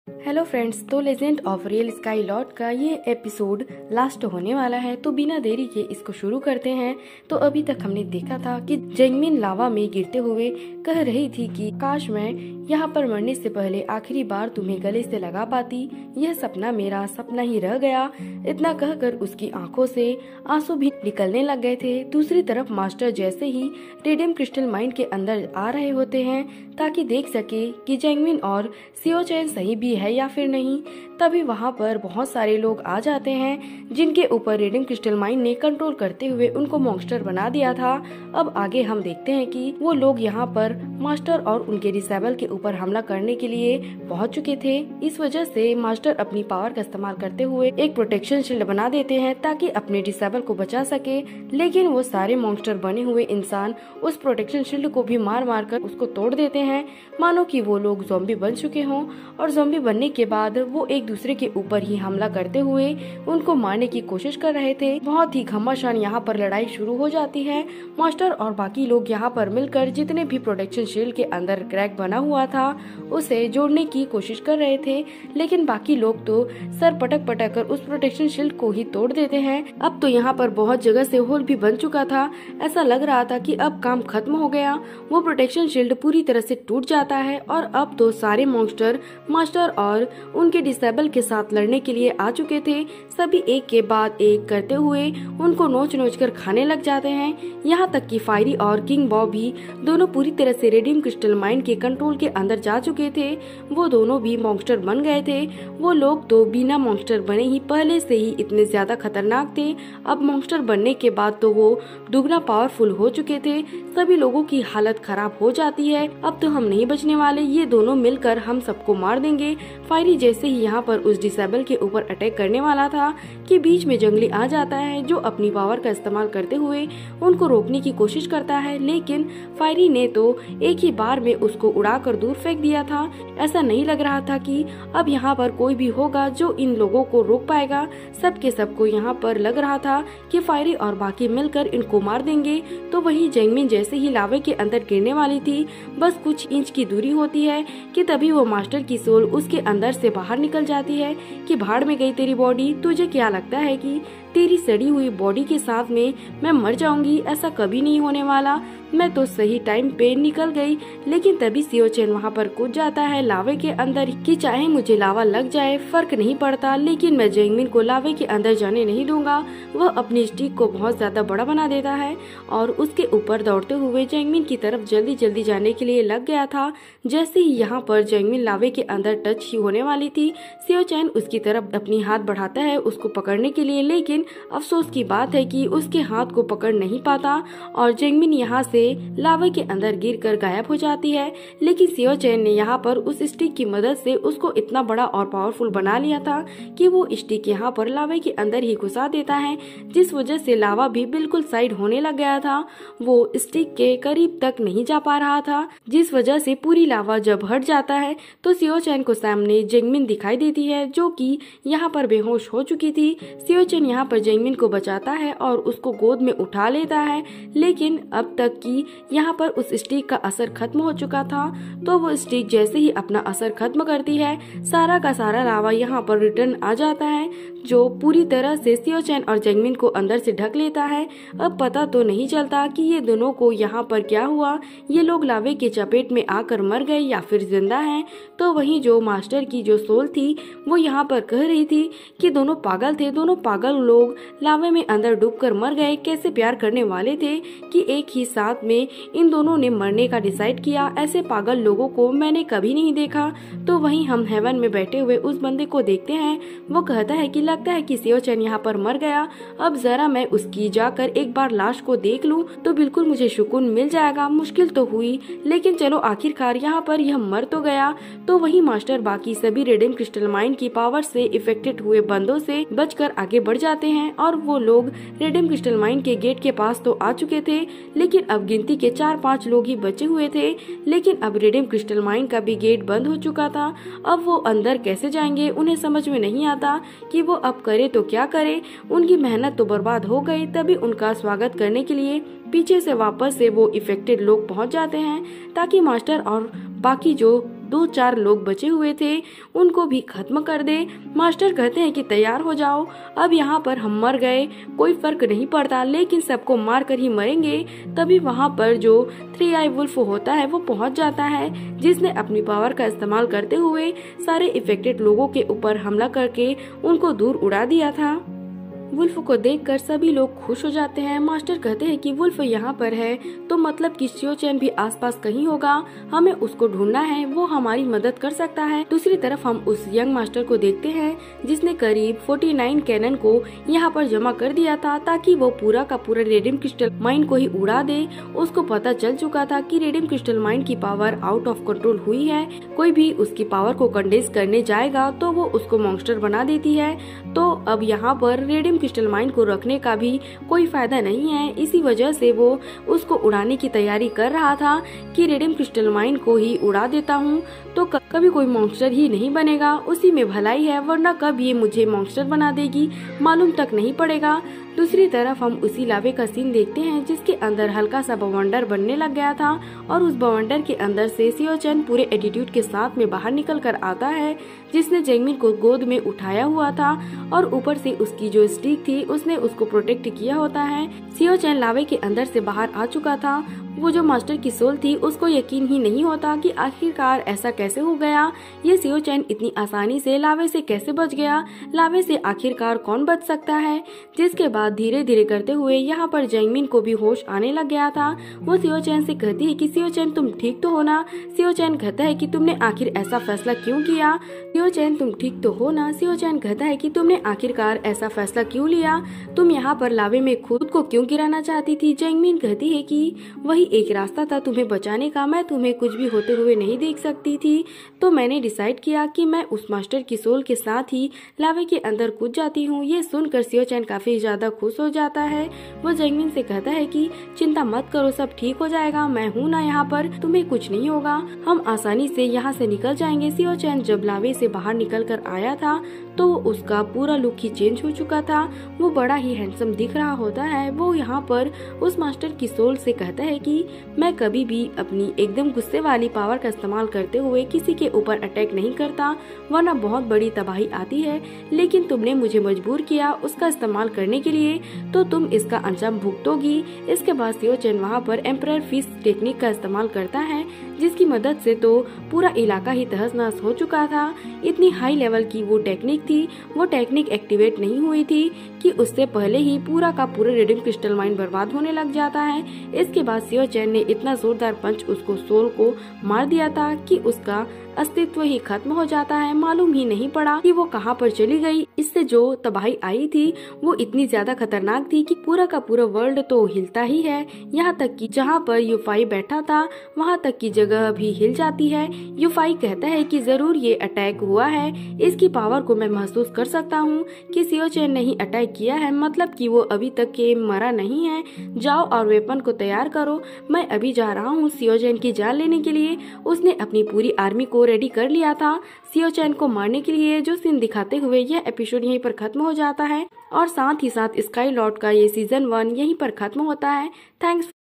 Hello friends, तो legend of real sky Lord का ये एपिसोड लास्ट होने वाला है, तो बिना देरी के इसको शुरू करते हैं। तो अभी तक हमने देखा था कि जैंगमिन लावा में गिरते हुए कह रही थी कि काश मैं यहाँ पर मरने से पहले आखिरी बार तुम्हें गले से लगा पाती, यह सपना मेरा सपना ही रह गया। इतना कहकर उसकी आंखों से आंसू भी निकलने लग गए थे। दूसरी तरफ मास्टर जैसे ही रेडियम क्रिस्टल माइन के अंदर आ रहे होते हैं ताकि देख सके कि जैंगमिन और सियो चैन सही भी है या फिर नहीं, तभी वहाँ पर बहुत सारे लोग आ जाते हैं जिनके ऊपर रेडियम क्रिस्टल माइन ने कंट्रोल करते हुए उनको मॉन्स्टर बना दिया था। अब आगे हम देखते हैं कि वो लोग यहाँ पर मास्टर और उनके डिसेबल के ऊपर हमला करने के लिए पहुँच चुके थे। इस वजह से मास्टर अपनी पावर का इस्तेमाल करते हुए एक प्रोटेक्शन शील्ड बना देते हैं ताकि अपने डिसेबल को बचा सके, लेकिन वो सारे मॉन्स्टर बने हुए इंसान उस प्रोटेक्शन शील्ड को भी मार मार कर उसको तोड़ देते हैं, मानो कि वो लोग ज़ॉम्बी बन चुके हों। और ज़ॉम्बी बनने के बाद वो एक दूसरे के ऊपर ही हमला करते हुए उनको मारने की कोशिश कर रहे थे। बहुत ही घमासान यहाँ पर लड़ाई शुरू हो जाती है। मास्टर और बाकी लोग यहाँ पर मिलकर जितने भी प्रोटेक्शन शील्ड के अंदर क्रैक बना हुआ था उसे जोड़ने की कोशिश कर रहे थे, लेकिन बाकी लोग तो सर पटक पटक कर उस प्रोटेक्शन शील्ड को ही तोड़ देते हैं। अब तो यहाँ पर बहुत जगह से होल भी बन चुका था। ऐसा लग रहा था कि अब काम खत्म हो गया। वो प्रोटेक्शन शील्ड पूरी तरह से टूट जाता है और अब तो सारे मॉन्स्टर मास्टर और उनके डिसेबल के साथ लड़ने के लिए आ चुके थे। सभी एक के बाद एक करते हुए उनको नोच नोच कर खाने लग जाते हैं। यहाँ तक कि फायरी और किंग बॉब भी दोनों पूरी तरह से रेडियम क्रिस्टल माइन के कंट्रोल के अंदर जा चुके थे। वो दोनों भी मॉन्स्टर बन गए थे। वो लोग तो बिना मॉन्स्टर बने ही पहले से ही इतने ज्यादा खतरनाक थे, अब मॉन्स्टर बनने के बाद तो वो दुगना पावरफुल हो चुके थे। सभी लोगों की हालत खराब हो जाती है। अब तो हम नहीं बचने वाले, ये दोनों मिलकर हम सबको मार देंगे। फायरी जैसे ही यहाँ पर उस डिसेबल के ऊपर अटैक करने वाला था कि बीच में जंगली आ जाता है जो अपनी पावर का इस्तेमाल करते हुए उनको रोकने की कोशिश करता है, लेकिन फायरी ने तो एक ही बार में उसको उड़ाकर दूर फेंक दिया था। ऐसा नहीं लग रहा था कि अब यहाँ पर कोई भी होगा जो इन लोगों को रोक पाएगा। सबके सबको यहाँ पर लग रहा था कि फायरी और बाकी मिलकर इनको मार देंगे। तो वही जैंगमिन जैसे ही लावे के अंदर गिरने वाली थी, बस कुछ इंच की दूरी होती है कि तभी वो मास्टर की सोल उसके अंदर से बाहर निकल जाती है कि भाड़ में गई तेरी बॉडी, तुझे क्या लगता है कि तेरी सड़ी हुई बॉडी के साथ में मैं मर जाऊंगी? ऐसा कभी नहीं होने वाला, मैं तो सही टाइम पे निकल गई। लेकिन तभी सियो चैन वहाँ पर कूद जाता है लावे के अंदर कि चाहे मुझे लावा लग जाए फर्क नहीं पड़ता, लेकिन मैं जैंगमिन को लावे के अंदर जाने नहीं दूंगा। वह अपनी स्टिक को बहुत ज्यादा बड़ा बना देता है और उसके ऊपर दौड़ते हुए जैंगमिन की तरफ जल्दी जल्दी जाने के लिए लग गया था। जैसे ही यहाँ पर जैंगमिन लावे के अंदर टच ही होने वाली थी, सियो चैन उसकी तरफ अपनी हाथ बढ़ाता है उसको पकड़ने के लिए, लेकिन अफसोस की बात है कि उसके हाथ को पकड़ नहीं पाता और जैंगमिन यहाँ से लावा के अंदर गिरकर गायब हो जाती है। लेकिन सियो चैन ने यहाँ पर उस स्टिक की मदद से उसको इतना बड़ा और पावरफुल बना लिया था कि वो स्टिक यहाँ पर लावा के अंदर ही घुसा देता है, जिस वजह से लावा भी बिल्कुल साइड होने लग गया था। वो स्टिक के करीब तक नहीं जा पा रहा था, जिस वजह से पूरी लावा जब हट जाता है तो सियो चैन को सामने जैंगमिन दिखाई देती है जो कि यहाँ पर बेहोश हो चुकी थी। सियो चैन यहाँ पर जैंगमिन को बचाता है और उसको गोद में उठा लेता है, लेकिन अब तक की यहाँ पर उस स्टिक का असर खत्म हो चुका था। तो वो स्टिक जैसे ही अपना असर खत्म करती है, सारा का सारा लावा यहाँ पर रिटर्न आ जाता है जो पूरी तरह से सियो चैन और जैंगमिन को अंदर से ढक लेता है। अब पता तो नहीं चलता कि ये दोनों को यहाँ पर क्या हुआ, ये लोग लावे के चपेट में आकर मर गए या फिर जिंदा हैं। तो वहीं जो मास्टर की जो सोल थी वो यहाँ पर कह रही थी कि दोनों पागल थे, दोनों पागल लोग लावे में अंदर डूबकर मर गए, कैसे प्यार करने वाले थे कि एक ही साथ में इन दोनों ने मरने का डिसाइड किया। ऐसे पागल लोगों को मैंने कभी नहीं देखा। तो वहीं हम हेवन में बैठे हुए उस बंदे को देखते हैं। वो कहता है कि लगता है कि सियो चैन यहाँ पर मर गया, अब जरा मैं उसकी जाकर एक बार लाश को देख लूं तो बिल्कुल मुझे सुकून मिल जाएगा। मुश्किल तो हुई, लेकिन चलो आखिरकार यहाँ पर यह मर तो गया। तो वही मास्टर बाकी सभी रेडियम क्रिस्टल माइन की पावर से इफेक्टेड हुए बंदों से बचकर आगे बढ़ जाते हैं और वो लोग रेडियम क्रिस्टल माइन के गेट के पास तो आ चुके थे, लेकिन अब गिनती के 4-5 लोग ही बचे हुए थे। लेकिन अब रेडियम क्रिस्टल माइन का भी गेट बंद हो चुका था। अब वो अंदर कैसे जाएंगे उन्हें समझ में नहीं आता कि वो अब करे तो क्या करे। उनकी मेहनत तो बर्बाद हो गई। तभी उनका स्वागत करने के लिए पीछे से वापस से वो इफेक्टेड लोग पहुंच जाते हैं ताकि मास्टर और बाकी जो 2-4 लोग बचे हुए थे उनको भी खत्म कर दे। मास्टर कहते हैं कि तैयार हो जाओ, अब यहाँ पर हम मर गए कोई फर्क नहीं पड़ता, लेकिन सबको मार कर ही मरेंगे। तभी वहाँ पर जो 3 आई वुल्फ होता है वो पहुँच जाता है, जिसने अपनी पावर का इस्तेमाल करते हुए सारे इफेक्टेड लोगों के ऊपर हमला करके उनको दूर उड़ा दिया था। वुल्फ को देखकर सभी लोग खुश हो जाते हैं। मास्टर कहते हैं कि वुल्फ यहाँ पर है तो मतलब कि शियो चैन भी आसपास कहीं होगा, हमें उसको ढूंढना है, वो हमारी मदद कर सकता है। दूसरी तरफ हम उस यंग मास्टर को देखते हैं जिसने करीब 49 कैनन को यहाँ पर जमा कर दिया था ताकि वो पूरा का पूरा रेडियम क्रिस्टल माइन को ही उड़ा दे। उसको पता चल चुका था कि रेडियम क्रिस्टल माइन की पावर आउट ऑफ कंट्रोल हुई है, कोई भी उसकी पावर को कंडेंस करने जाएगा तो वो उसको मॉन्स्टर बना देती है। तो अब यहाँ पर रेडियम क्रिस्टल माइन को रखने का भी कोई फायदा नहीं है। इसी वजह से वो उसको उड़ाने की तैयारी कर रहा था कि रेडियम क्रिस्टल माइन को ही उड़ा देता हूँ तो कभी कोई मॉन्स्टर ही नहीं बनेगा, उसी में भलाई है, वरना कब ये मुझे मॉन्स्टर बना देगी मालूम तक नहीं पड़ेगा। दूसरी तरफ हम उसी लावे का सीन देखते हैं जिसके अंदर हल्का सा बवंडर बनने लग गया था और उस बवंडर के अंदर से शियो चैन पूरे एटीट्यूड के साथ में बाहर निकल कर आता है, जिसने जैंगमिन को गोद में उठाया हुआ था और ऊपर से उसकी जो स्टिक थी उसने उसको प्रोटेक्ट किया होता है। शियो चैन लावे के अंदर से बाहर आ चुका था। वो जो मास्टर की सोल थी उसको यकीन ही नहीं होता कि आखिरकार ऐसा कैसे हो गया, ये शियो चैन इतनी आसानी से लावे से कैसे बच गया, लावे से आखिरकार कौन बच सकता है। जिसके बाद धीरे धीरे करते हुए यहाँ पर जैंगमिन को भी होश आने लग गया था। वो शियो चैन से कहती है कि शियो चैन तुम ठीक तो हो ना। शियो चैन कहता है कि तुमने आखिर ऐसा फैसला क्यों किया। शियो चैन तुम ठीक तो हो ना। शियो चैन कहता है कि तुमने आखिरकार ऐसा फैसला क्यों लिया, तुम यहाँ पर लावे में खुद को क्यों गिराना चाहती थी। जैंगमिन कहती है कि वही एक रास्ता था तुम्हें बचाने का, मैं तुम्हें कुछ भी होते हुए नहीं देख सकती थी, तो मैंने डिसाइड किया कि मैं उस मास्टर की सोल के साथ ही लावे के अंदर कूद जाती हूँ। ये सुनकर शियो चैन काफी ज्यादा खुश हो जाता है। वो जैंगमिन से कहता है कि चिंता मत करो, सब ठीक हो जाएगा, मैं हूँ ना यहाँ पर, तुम्हें कुछ नहीं होगा, हम आसानी से यहाँ से निकल जाएंगे। शियो चैन जब लावे से बाहर निकल कर आया था तो उसका पूरा लुक ही चेंज हो चुका था, वो बड़ा ही हैंडसम दिख रहा होता है। वो यहाँ पर उस मास्टर की सोल से कहता है कि मैं कभी भी अपनी एकदम गुस्से वाली पावर का इस्तेमाल करते हुए किसी के ऊपर अटैक नहीं करता, वरना बहुत बड़ी तबाही आती है, लेकिन तुमने मुझे मजबूर किया उसका इस्तेमाल करने के लिए, तो तुम इसका अंजाम भुगतोगी। इसके बाद शियो चैन वहाँ पर एम्परर फिस्ट टेक्निक का इस्तेमाल करता है, जिसकी मदद से तो पूरा इलाका ही तहस नहस हो चुका था। इतनी हाई लेवल की वो टेक्निक थी, वो टेक्निक एक्टिवेट नहीं हुई थी कि उससे पहले ही पूरा का पूरा रेडियम क्रिस्टल माइन बर्बाद होने लग जाता है। इसके बाद शियो चैन ने इतना जोरदार पंच उसको सोल को मार दिया था कि उसका अस्तित्व ही खत्म हो जाता है। मालूम ही नहीं पड़ा कि वो कहाँ पर चली गई। इससे जो तबाही आई थी वो इतनी ज्यादा खतरनाक थी कि पूरा का पूरा वर्ल्ड तो हिलता ही है, यहाँ तक कि जहाँ पर यूफाई बैठा था वहाँ तक की जगह भी हिल जाती है। यूफाई कहता है कि जरूर ये अटैक हुआ है, इसकी पावर को मैं महसूस कर सकता हूँ कि शियो चैन ने ही अटैक किया है, मतलब कि वो अभी तक के मरा नहीं है। जाओ और वेपन को तैयार करो, मैं अभी जा रहा हूँ शियो चैन की जान लेने के लिए। उसने अपनी पूरी आर्मी को रेडी कर लिया था शियो चैन को मारने के लिए। जो सीन दिखाते हुए यह एपिसोड यहीं पर खत्म हो जाता है और साथ ही साथ स्काई लॉर्ड का ये सीजन 1 यहीं पर खत्म होता है। थैंक्स।